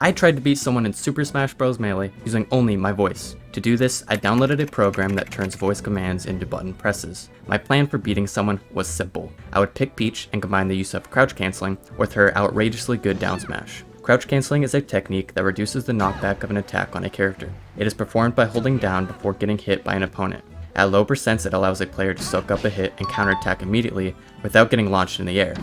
I tried to beat someone in Super Smash Bros. Melee using only my voice. To do this, I downloaded a program that turns voice commands into button presses. My plan for beating someone was simple. I would pick Peach and combine the use of crouch canceling with her outrageously good down smash. Crouch canceling is a technique that reduces the knockback of an attack on a character. It is performed by holding down before getting hit by an opponent. At low percents, it allows a player to soak up a hit and counterattack immediately without getting launched in the air.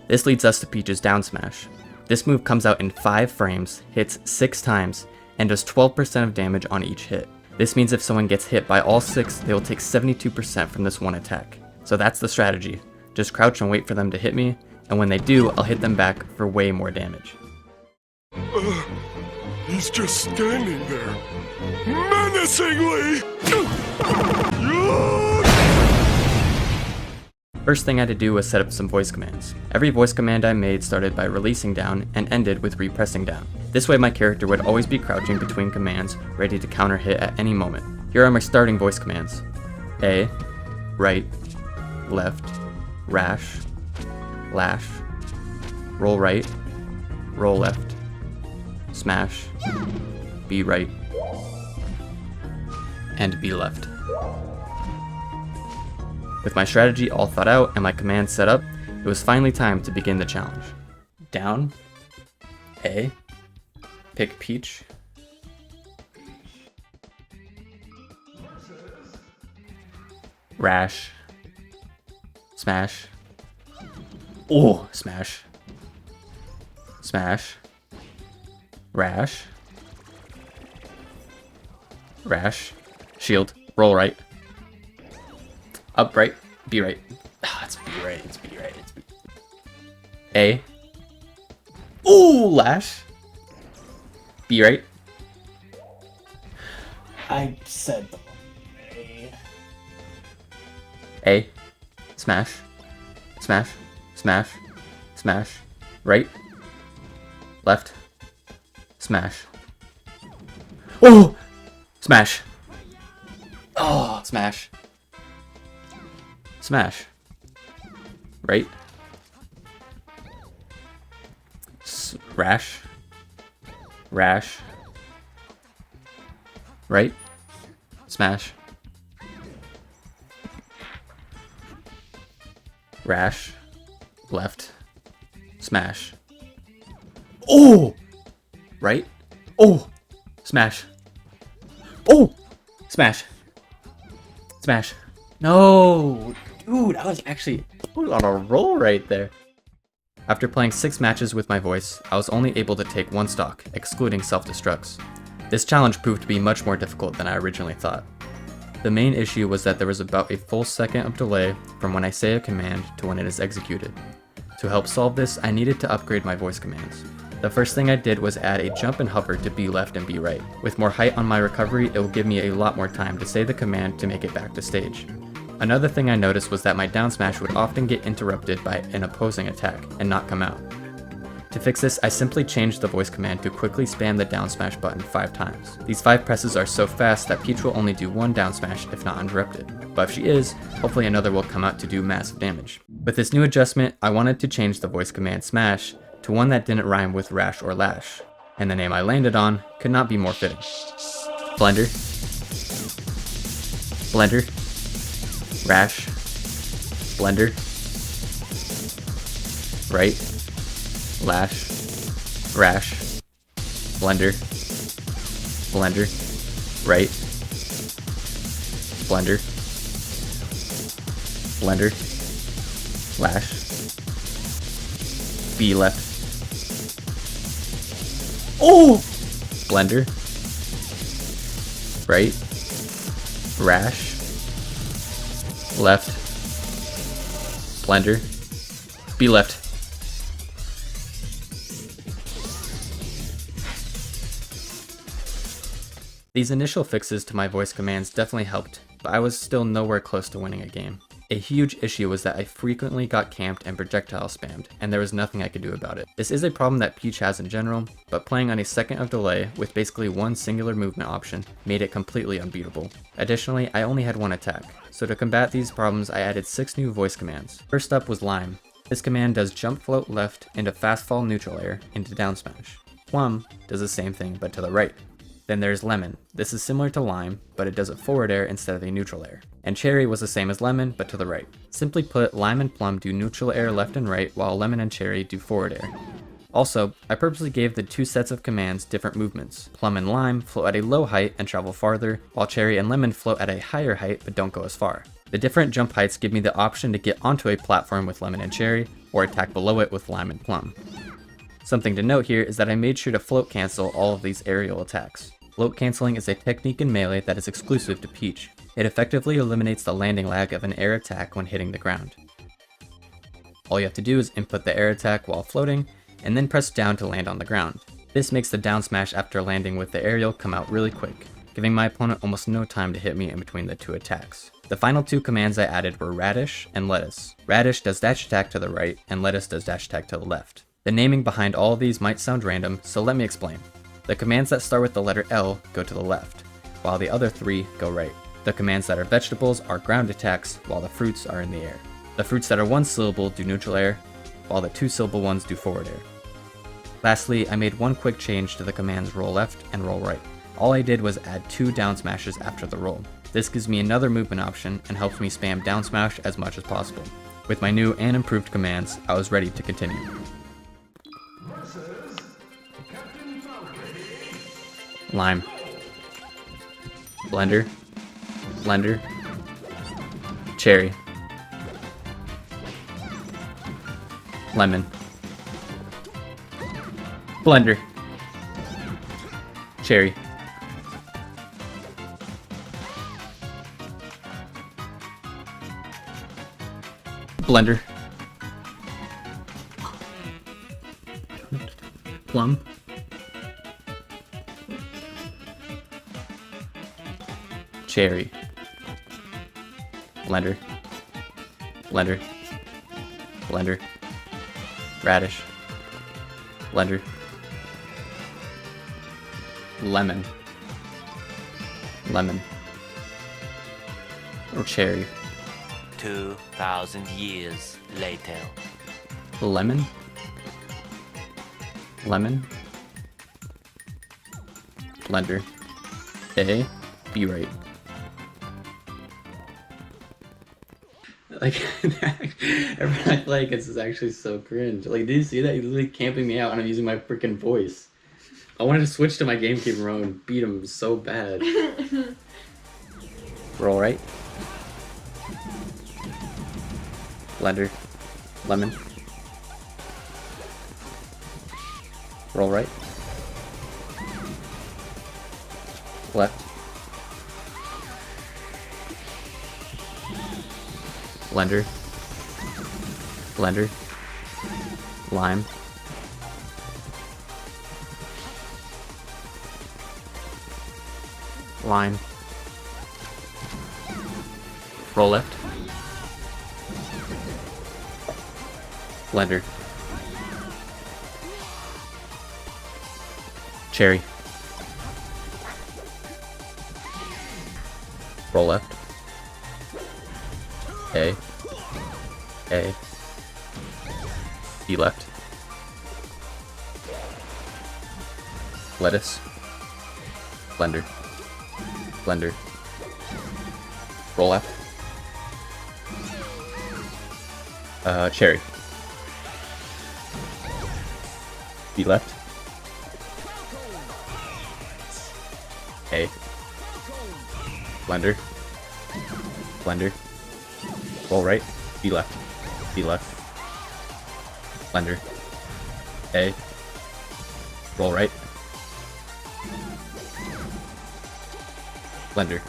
This leads us to Peach's down smash. This move comes out in 5 frames, hits 6 times, and does 12% of damage on each hit. This means if someone gets hit by all 6, they will take 72% from this one attack. So that's the strategy. Just crouch and wait for them to hit me, and when they do, I'll hit them back for way more damage. He's just standing there, menacingly! First thing I had to do was set up some voice commands. Every voice command I made started by releasing down and ended with repressing down. This way my character would always be crouching between commands, ready to counter hit at any moment. Here are my starting voice commands. A, right, left, rash, lash, roll right, roll left, smash, B right, and B left. With my strategy all thought out and my commands set up, it was finally time to begin the challenge. Down, A, pick Peach, rash, smash, oh, smash, smash, rash, rash, shield, roll right, up right, B right. It's B right, it's B right, it's B. A. Ooh, lash. B right. I said the A. A. Smash. Smash. Smash. Smash. Right. Left. Smash. Oh! Smash. Oh, smash. Smash. Right. Rash. Rash. Right. Smash. Rash. Left. Smash. Oh! Right. Oh! Smash. Oh! Smash. Smash. No! Dude, I was actually on a roll right there. After playing 6 matches with my voice, I was only able to take 1 stock, excluding self-destructs. This challenge proved to be much more difficult than I originally thought. The main issue was that there was about a full second of delay from when I say a command to when it is executed. To help solve this, I needed to upgrade my voice commands. The first thing I did was add a jump and hover to B left and B right. With more height on my recovery, it will give me a lot more time to say the command to make it back to stage. Another thing I noticed was that my down smash would often get interrupted by an opposing attack and not come out. To fix this, I simply changed the voice command to quickly spam the down smash button 5 times. These 5 presses are so fast that Peach will only do 1 down smash if not interrupted, but if she is, hopefully another will come out to do massive damage. With this new adjustment, I wanted to change the voice command smash to one that didn't rhyme with rash or lash, and the name I landed on could not be more fitting. Blender, Blender, Rash, Blender, right, lash, rash, blender, blender, right, blender, blender, lash, B left, oh, blender, right, rash, left, blender, B left. These initial fixes to my voice commands definitely helped, but I was still nowhere close to winning a game. A huge issue was that I frequently got camped and projectile spammed, and there was nothing I could do about it. This is a problem that Peach has in general, but playing on a second of delay with basically one singular movement option made it completely unbeatable. Additionally, I only had 1 attack, so to combat these problems I added 6 new voice commands. First up was Lime. This command does jump float left into fast fall neutral air into down smash. plum does the same thing but to the right. Then there's lemon. This is similar to lime, but it does a forward air instead of a neutral air. And cherry was the same as lemon, but to the right. Simply put, lime and plum do neutral air left and right, while lemon and cherry do forward air. Also, I purposely gave the two sets of commands different movements. Plum and lime float at a low height and travel farther, while cherry and lemon float at a higher height but don't go as far. The different jump heights give me the option to get onto a platform with lemon and cherry, or attack below it with lime and plum. Something to note here is that I made sure to float cancel all of these aerial attacks. Float canceling is a technique in Melee that is exclusive to Peach. It effectively eliminates the landing lag of an air attack when hitting the ground. All you have to do is input the air attack while floating, and then press down to land on the ground. This makes the down smash after landing with the aerial come out really quick, giving my opponent almost no time to hit me in between the two attacks. The final two commands I added were Radish and Lettuce. Radish does dash attack to the right, and Lettuce does dash attack to the left. The naming behind all of these might sound random, so let me explain. The commands that start with the letter L go to the left, while the other three go right. The commands that are vegetables are ground attacks, while the fruits are in the air. The fruits that are one syllable do neutral air, while the two syllable ones do forward air. Lastly, I made one quick change to the commands roll left and roll right. All I did was add 2 down smashes after the roll. This gives me another movement option and helps me spam down smash as much as possible. With my new and improved commands, I was ready to continue. Lime. Blender. Blender. Cherry. Lemon. Blender. Cherry. Blender. Plum. Cherry. Blender. Blender. Blender. Radish. Blender. Lemon. Lemon. Or cherry. 2,000 years later. Lemon. Lemon. Blender. A. B right. Like, everyone like this is actually so cringe. Like, did you see that? He's literally camping me out and I'm using my freaking voice. I wanted to switch to my GameCube remote and beat him so bad. Roll right. Blender. Lemon. Roll right. Left. Blender. Blender. Lime. Lime. Roll left. Blender. Cherry. Roll left. A. A. B left. Lettuce. Blender. Blender. Roll left. Cherry. B left. A. Blender. Blender. Roll right. B left. B left. Blender. A. Roll right. Blender.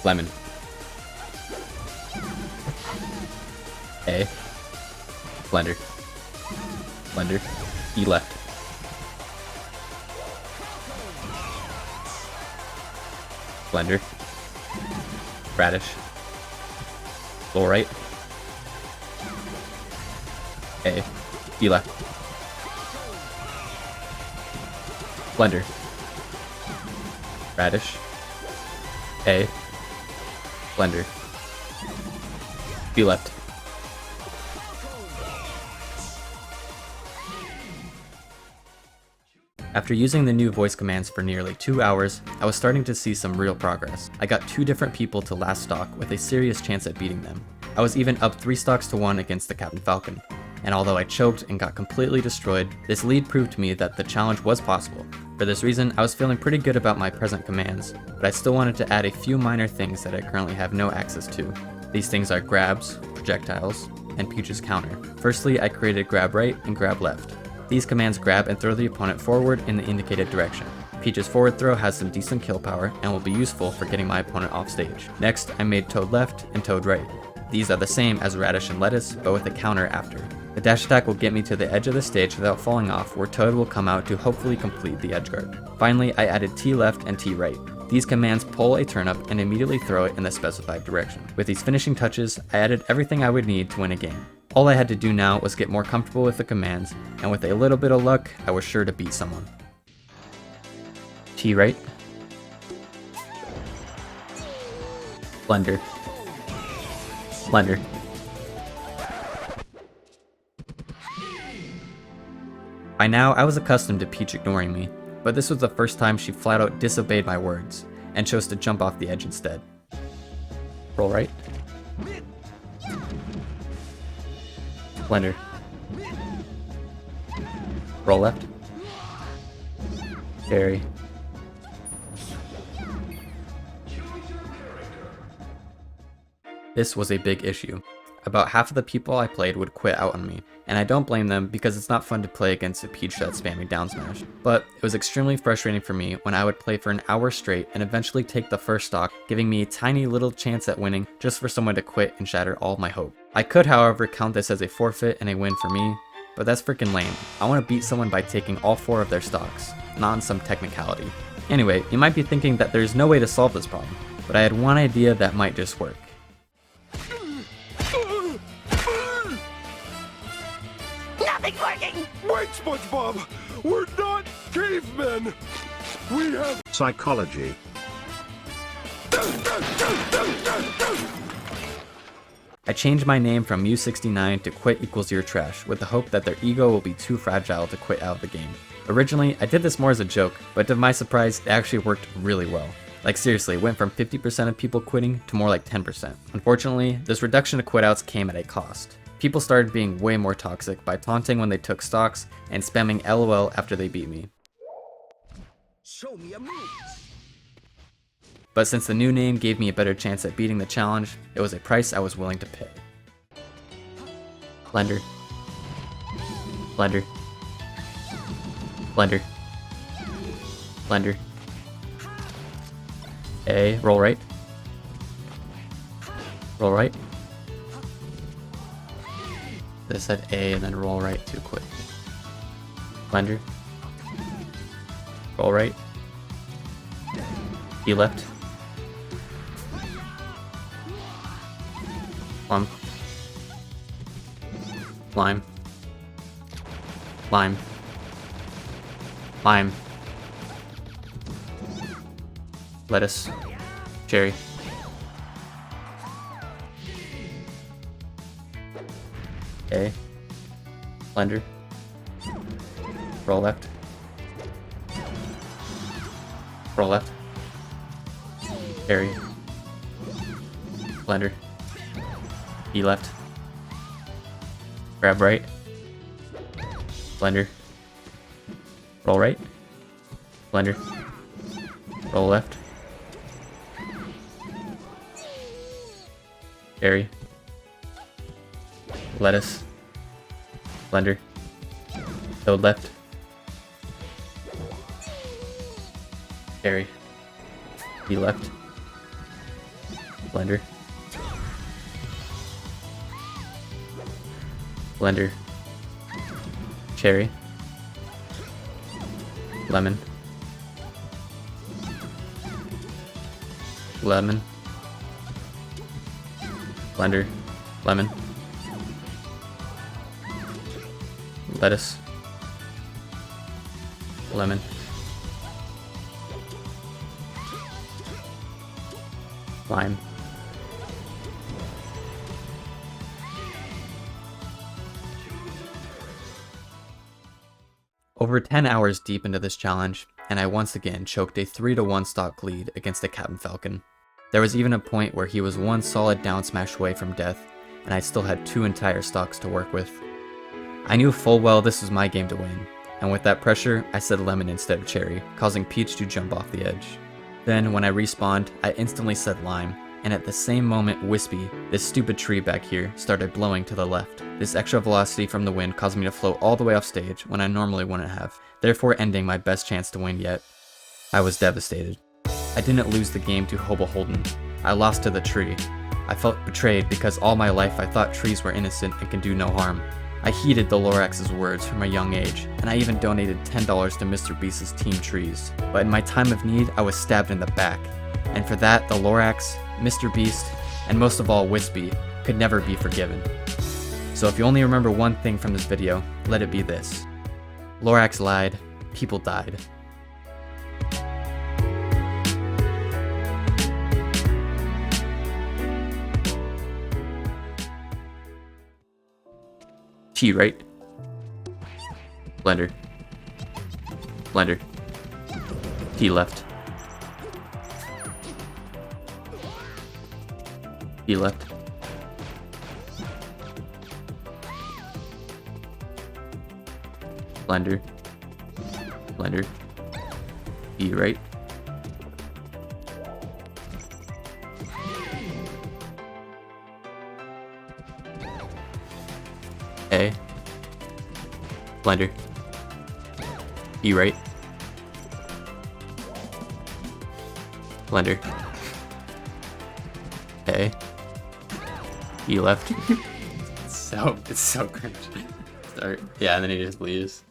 Lemon. A. Blender. Blender. E left. Blender. Radish. Roll right. A. E left. Blender. Radish. A. Blender. B left. After using the new voice commands for nearly 2 hours, I was starting to see some real progress. I got 2 different people to last stock with a serious chance at beating them. I was even up 3 stocks to 1 against the Captain Falcon. And although I choked and got completely destroyed, this lead proved to me that the challenge was possible. For this reason, I was feeling pretty good about my present commands, but I still wanted to add a few minor things that I currently have no access to. These things are grabs, projectiles, and Peach's counter. Firstly, I created grab right and grab left. These commands grab and throw the opponent forward in the indicated direction. Peach's forward throw has some decent kill power and will be useful for getting my opponent off stage. Next, I made Toad left and Toad right. These are the same as Radish and Lettuce, but with a counter after. The dash attack will get me to the edge of the stage without falling off, where Toad will come out to hopefully complete the edge guard. Finally, I added T left and T right. These commands pull a turnip and immediately throw it in the specified direction. With these finishing touches, I added everything I would need to win a game. All I had to do now was get more comfortable with the commands, and with a little bit of luck, I was sure to beat someone. T right. Blender. Blender. By now, I was accustomed to Peach ignoring me, but this was the first time she flat out disobeyed my words, and chose to jump off the edge instead. Roll right. Blender. Roll left. Carry. This was a big issue. About half of the people I played would quit out on me, and I don't blame them because it's not fun to play against a Peach that's spamming down smash. But it was extremely frustrating for me when I would play for an hour straight and eventually take the first stock, giving me a tiny little chance at winning just for someone to quit and shatter all my hope. I could, however, count this as a forfeit and a win for me, but that's freaking lame. I want to beat someone by taking all 4 of their stocks, not on some technicality. Anyway, you might be thinking that there's no way to solve this problem, but I had one idea that might just work. Nothing's working! Wait, SpongeBob! We're not cavemen! We have psychology. I changed my name from U69 to quit equals your trash with the hope that their ego will be too fragile to quit out of the game. Originally, I did this more as a joke, but to my surprise, it actually worked really well. Like seriously, it went from 50% of people quitting to more like 10%. Unfortunately, this reduction of quitouts came at a cost. People started being way more toxic by taunting when they took stocks and spamming LOL after they beat me. Show me a move! But since the new name gave me a better chance at beating the challenge, it was a price I was willing to pay. Blender. Blender. Blender. Blender. A, roll right. Roll right. This said A and then roll right to quit. Blender. Roll right. E left. Plum. Lime. Lime. Lime. Lettuce. Cherry. Okay. Blender. Roll left. Roll left. Cherry. Blender. E left. Grab right. Blender. Roll right. Blender. Roll left. Cherry. Lettuce. Blender. Toad left. Cherry. E left. Blender. Blender. Cherry. Lemon. Lemon. Blender. Lemon. Lettuce. Lemon. Lime. Over 10 hours deep into this challenge, and I once again choked a 3-1 stock lead against a Captain Falcon. There was even a point where he was one solid down smash away from death, and I still had 2 entire stocks to work with. I knew full well this was my game to win, and with that pressure, I said lemon instead of cherry, causing Peach to jump off the edge. Then, when I respawned, I instantly said lime, and at the same moment Wispy, this stupid tree back here, started blowing to the left. This extra velocity from the wind caused me to float all the way off stage when I normally wouldn't have, therefore ending my best chance to win yet. I was devastated. I didn't lose the game to Hobo Holden. I lost to the tree. I felt betrayed because all my life I thought trees were innocent and can do no harm. I heeded the Lorax's words from a young age, and I even donated $10 to Mr. Beast's Team Trees. But in my time of need, I was stabbed in the back. And for that, the Lorax, Mr. Beast, and most of all Wispy, could never be forgiven. So if you only remember one thing from this video, let it be this. Lorax lied, people died. T right. Blender. Blender. T left. T left. Blender. Blender. E right. A. Blender. E right. Blender. A. E left. It's so cringe. Start. Yeah, and then he just leaves.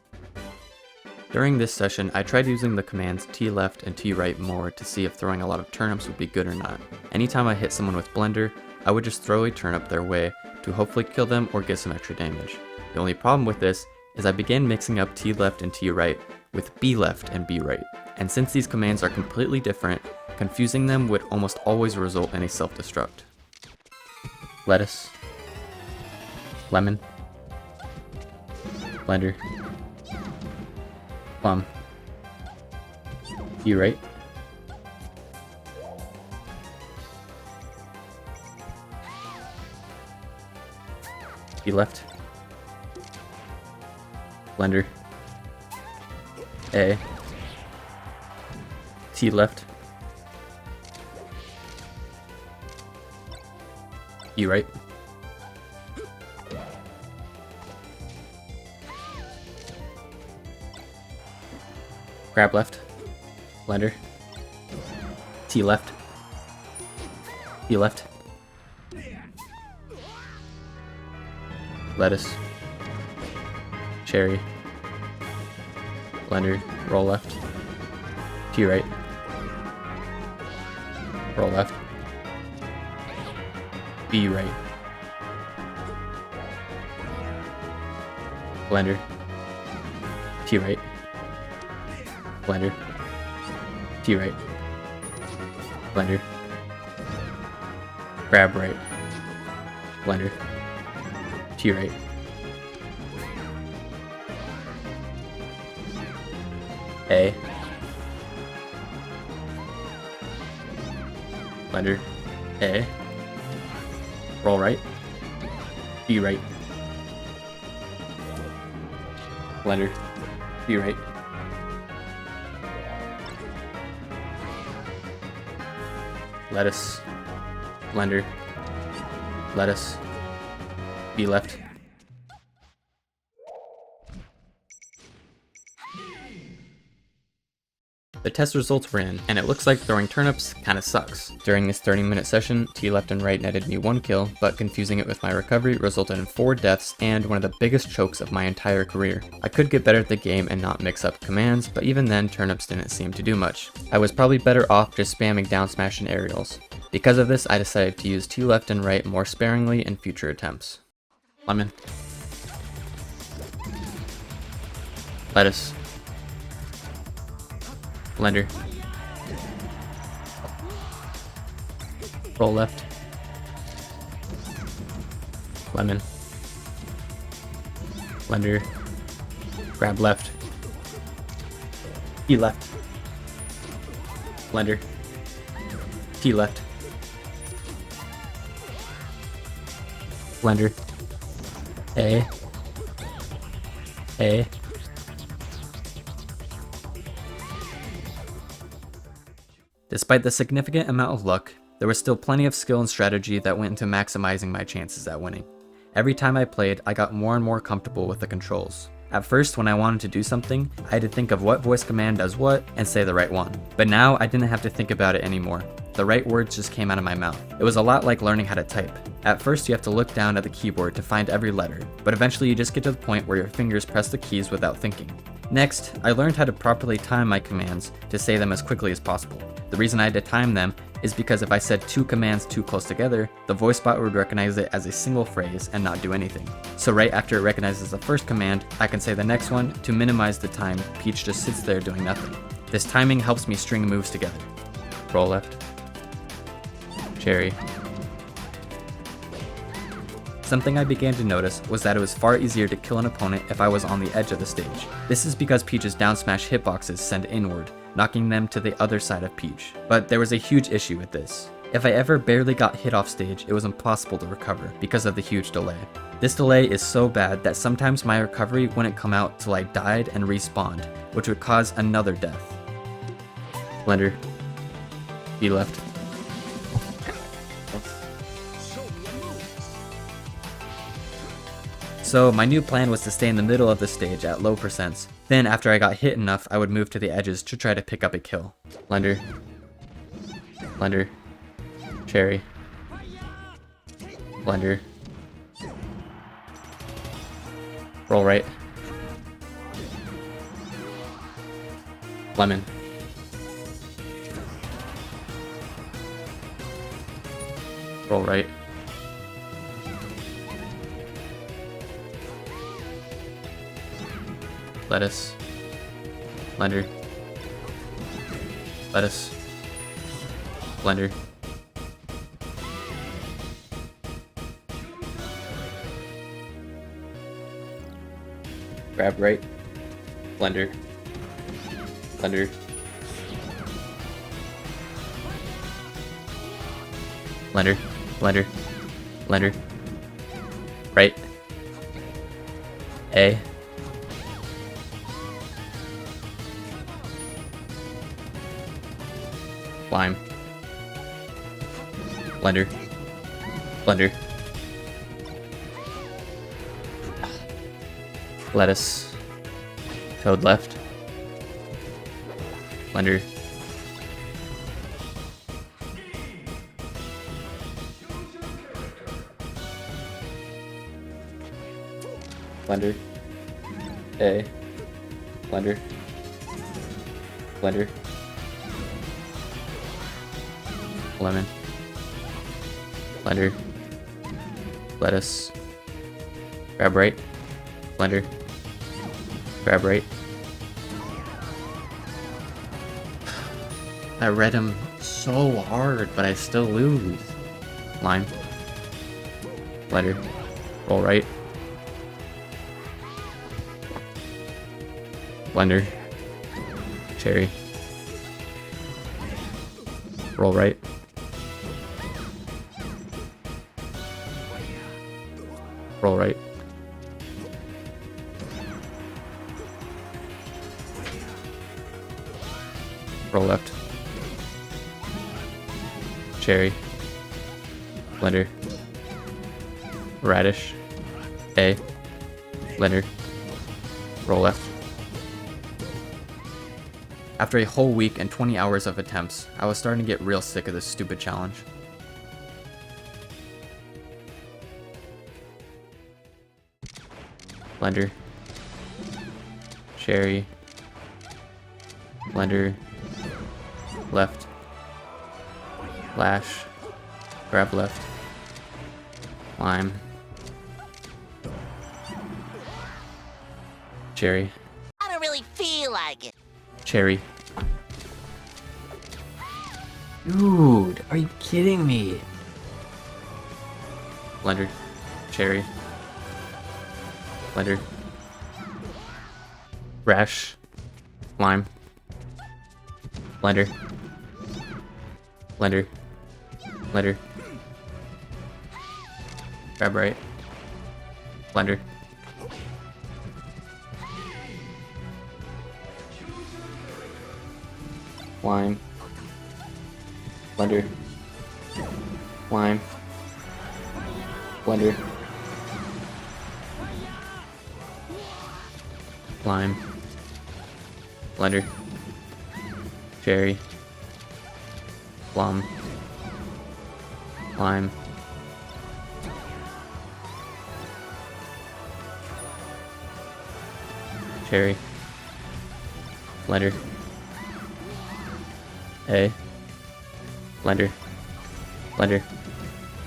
During this session, I tried using the commands T left and T right more to see if throwing a lot of turnips would be good or not. Anytime I hit someone with Blender, I would just throw a turnip their way to hopefully kill them or get some extra damage. The only problem with this is I began mixing up T left and T right with B left and B right, and since these commands are completely different, confusing them would almost always result in a self-destruct. Lettuce. Lemon. Blender. Plum. T right. T left. Blender. A. T left. E right. Grab left. Blender. T left. T left. Lettuce. Cherry. Blender. Roll left. T right. Roll left. B right. Blender. T right. Blender. T right. Blender. Grab right. Blender. T right. A. Blender. A. Roll right. B right. Blender. B right. Lettuce. Blender. Lettuce. B left. The test results were in, and it looks like throwing turnips kinda sucks. During this 30-minute session, T left and right netted me 1 kill, but confusing it with my recovery resulted in 4 deaths and one of the biggest chokes of my entire career. I could get better at the game and not mix up commands, but even then turnips didn't seem to do much. I was probably better off just spamming down smash and aerials. Because of this, I decided to use T left and right more sparingly in future attempts. Lemon. Lettuce. Blender. Roll left. Lemon. Blender. Grab left. E left. Blender. T left. Blender. A. A. Despite the significant amount of luck, there was still plenty of skill and strategy that went into maximizing my chances at winning. Every time I played, I got more and more comfortable with the controls. At first, when I wanted to do something, I had to think of what voice command does what and say the right one. But now I didn't have to think about it anymore. The right words just came out of my mouth. It was a lot like learning how to type. At first, you have to look down at the keyboard to find every letter, but eventually you just get to the point where your fingers press the keys without thinking. Next, I learned how to properly time my commands to say them as quickly as possible. The reason I had to time them is because if I said two commands too close together, the voice bot would recognize it as a single phrase and not do anything. So right after it recognizes the first command, I can say the next one to minimize the time Peach just sits there doing nothing. This timing helps me string moves together. Roll left. Cherry. Something I began to notice was that it was far easier to kill an opponent if I was on the edge of the stage. This is because Peach's down smash hitboxes send inward, knocking them to the other side of Peach. But there was a huge issue with this. If I ever barely got hit off stage, it was impossible to recover because of the huge delay. This delay is so bad that sometimes my recovery wouldn't come out till I died and respawned, which would cause another death. Blender. B left. So my new plan was to stay in the middle of the stage at low percents. Then after I got hit enough, I would move to the edges to try to pick up a kill. Blender. Blender. Cherry. Blender. Roll right. Lemon. Roll right. Lettuce. Blender. Lettuce. Blender. Grab right. Blender. Blender. Blender. Blender. Blender. Right. A. Lime. Blender. Blender. Lettuce. Toad left. Blender. Blender. A. Blender. Blender. Lemon. Blender. Lettuce. Grab right. Blender. Grab right. I read him so hard, but I still lose. Lime. Blender. Roll right. Blender. Cherry. Roll right. Roll right. Roll left. Cherry. Blender. Radish. A. Blender. Roll left. After a whole week and 20 hours of attempts, I was starting to get real sick of this stupid challenge. Blender. Cherry. Blender. Left. Lash. Grab left. Lime. Cherry. I don't really feel like it. Cherry. Dude, are you kidding me? Blender. Cherry. Blender. Rash. Lime. Blender. Blender. Blender. Grab right. Blender. Lime. Blender. Lime. Blender. Lime. Blender. Cherry. Plum. Lime. Cherry. Blender. A. Blender. Blender.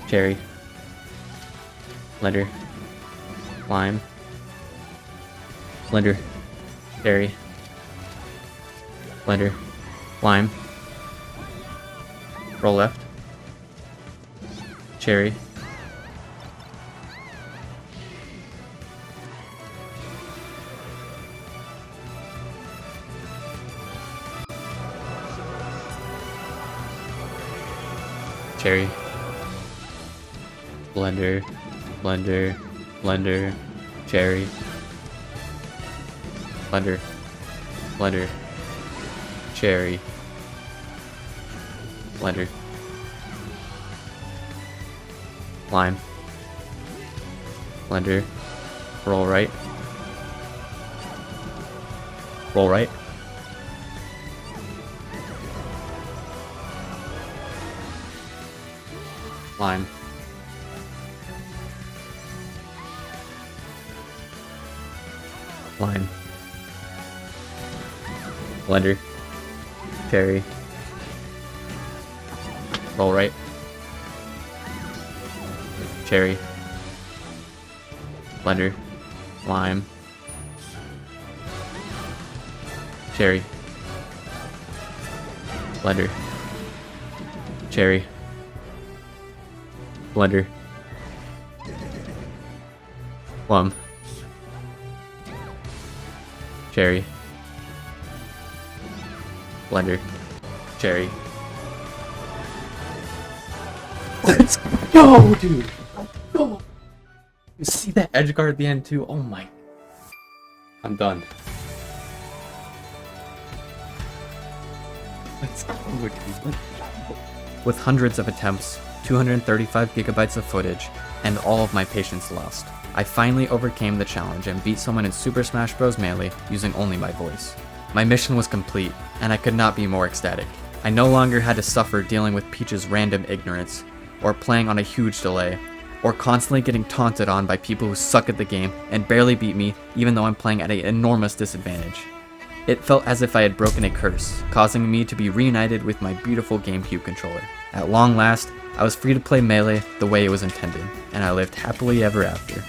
Cherry. Blender. Lime. Blender. Cherry. Blender. Lime. Roll left. Cherry. Cherry. Blender. Blender. Blender. Cherry. Blender. Blender. Cherry. Blender. Lime. Blender. Roll right. Roll right. Lime. Lime. Blender. Cherry. Roll right. Cherry. Blender. Lime. Cherry. Blender. Cherry. Blender. Plum. Cherry. Blender. Cherry. Let's go, dude! Let's go! You see that edge guard at the end too? Oh my. I'm done. Let's go, dude. Let's go. With hundreds of attempts, 235 gigabytes of footage, and all of my patience lost, I finally overcame the challenge and beat someone in Super Smash Bros. Melee using only my voice. My mission was complete, and I could not be more ecstatic. I no longer had to suffer dealing with Peach's random ignorance, or playing on a huge delay, or constantly getting taunted on by people who suck at the game and barely beat me even though I'm playing at an enormous disadvantage. It felt as if I had broken a curse, causing me to be reunited with my beautiful GameCube controller. At long last, I was free to play Melee the way it was intended, and I lived happily ever after.